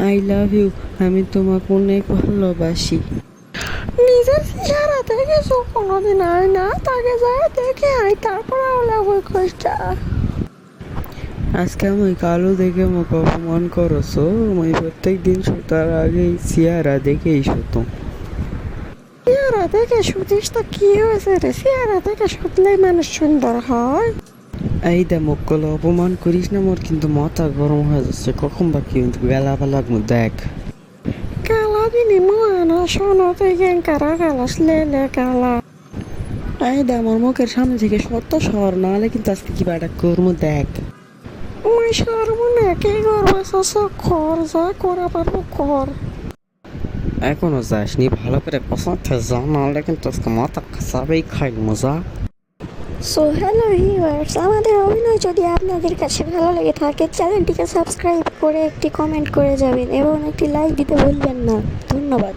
I love you. আমি তোমাকে অনেক ভালোবাসি। নিজের চেহারা দেখেছো কোনোদিন আয় না তাকে যায় দেখে আয় তারপর লাগবে কষ্টা। আজকে আমি কালো দেখে আমাকে অপমান করছো। আমি প্রত্যেক দিন শোতার আগেই চেহারা দেখেই শুতো। চেহারা দেখে শুধিস তো কি হয়েছে রে? চেহারা দেখে শুধলেই মানুষ সুন্দর হয়। এই দে মক্কলে অপমান করিস না, মোর কিন্তু মাথা গরম হয়ে যাচ্ছে। কখন বা কিন্তু গেলা বেলা দেখ। কালা দিনি মহানা শোনো তুই কেন কারা গালাস লে কালা। এই দে আমার মুখের সামনে থেকে সত্য শহর, নাহলে কিন্তু আজকে কি বাটা করবো দেখ। ওই সর্বনা কি করবো চাষা কর যা করা পারবো কর। এখনো যাসনি, ভালো করে পছন্দ যা, নাহলে কিন্তু আজকে মাথা খাসাবেই খাই মজা। সো হ্যালো ভিউয়ার্স, আমাদের অভিনয় যদি আপনাদের কাছে ভালো লেগে থাকে চ্যানেলটিকে সাবস্ক্রাইব করে একটি কমেন্ট করে যাবেন এবং একটি লাইক দিতে ভুলবেন না। ধন্যবাদ।